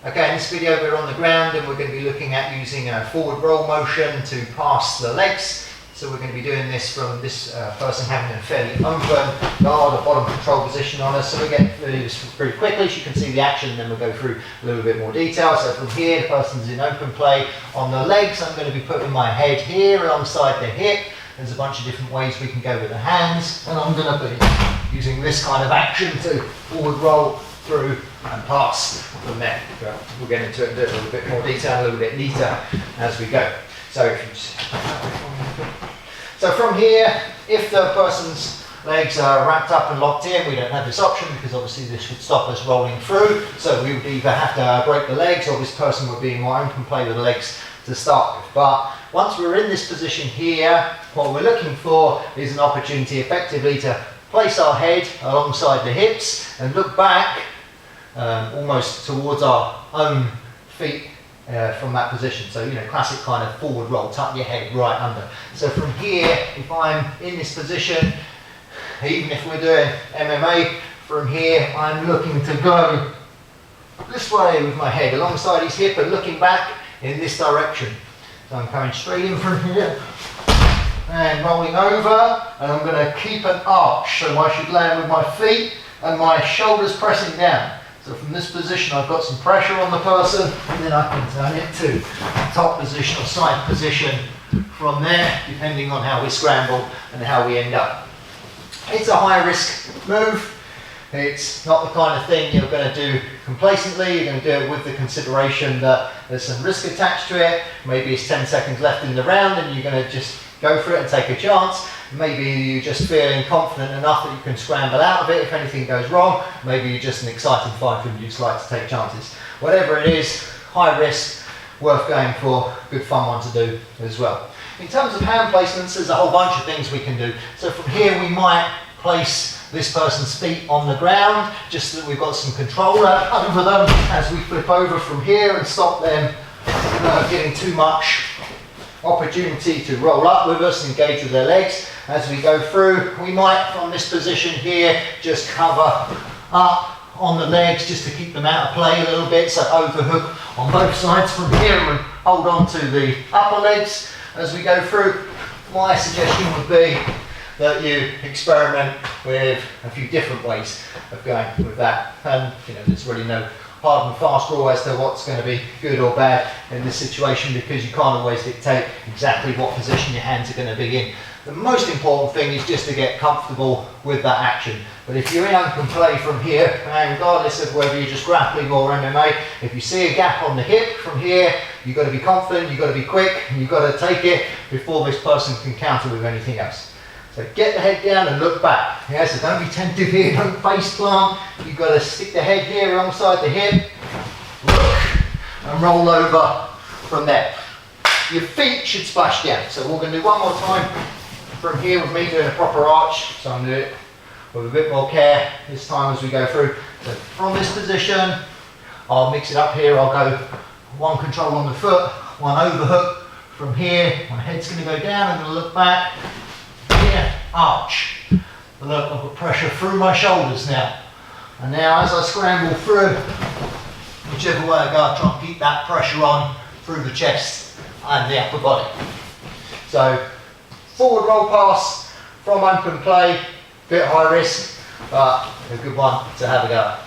Okay, in this video we're on the ground and we're going to be looking at using a forward roll motion to pass the legs. So we're going to be doing this from this person having a fairly open guard or bottom control position on us. So we'll get through this pretty quickly so you can see the action, and then we'll go through a little bit more detail. So from here the person's in open play on the legs. I'm going to be putting my head here alongside the hip. There's a bunch of different ways we can go with the hands, and I'm going to be using this kind of action to forward roll through and pass from there. We'll get into it in a little bit more detail, a little bit neater as we go. So from here, if the person's legs are wrapped up and locked in, we don't have this option because obviously this would stop us rolling through. So we would either have to break the legs, or this person would be in more open play with the legs to start with. But once we're in this position here, what we're looking for is an opportunity effectively to place our head alongside the hips and look back almost towards our own feet from that position. So, classic kind of forward roll, tuck your head right under. So from here, if I'm in this position, even if we're doing MMA, from here I'm looking to go this way with my head alongside his hip and looking back in this direction. So I'm coming straight in from here and rolling over, and I'm going to keep an arch, so I should land with my feet and my shoulders pressing down. So from this position I've got some pressure on the person, and then I can turn it to top position or side position from there, depending on how we scramble and how we end up. It's a high risk move. It's not the kind of thing you're going to do complacently. You're going to do it with the consideration that there's some risk attached to it. Maybe it's 10 seconds left in the round and you're going to just go for it and take a chance. Maybe you're just feeling confident enough that you can scramble out of it if anything goes wrong. Maybe you're just an exciting fighter and you just like to take chances. Whatever it is, high risk, worth going for, good fun one to do as well. In terms of hand placements, there's a whole bunch of things we can do. So from here we might place this person's feet on the ground, just so that we've got some control over them as we flip over from here and stop them getting too much opportunity to roll up with us, engage with their legs. As we go through, we might, from this position here, just cover up on the legs just to keep them out of play a little bit. So overhook on both sides from here and hold on to the upper legs as we go through. My suggestion would be that you experiment with a few different ways of going with that. And there's really no hard and fast rule as to what's going to be good or bad in this situation, because you can't always dictate exactly what position your hands are going to be in. The most important thing is just to get comfortable with that action. But if you're in open play from here, and regardless of whether you're just grappling or MMA, if you see a gap on the hip from here, you've got to be confident, you've got to be quick, and you've got to take it before this person can counter with anything else. So get the head down and look back. Yeah, so don't be tentative here, don't face plant. You've got to stick the head here alongside the hip, look, and roll over from there. Your feet should splash down. So we're going to do one more time from here with me doing a proper arch. So I'm going to do it with a bit more care this time as we go through. So from this position, I'll mix it up here. I'll go one control on the foot, one overhook. From here, my head's going to go down. I'm going to look back. Here, arch. Look, I've got pressure through my shoulders now. And now as I scramble through, whichever way I go, I try and keep that pressure on through the chest and the upper body. So, forward roll pass from open play, bit high risk, but a good one to have a go.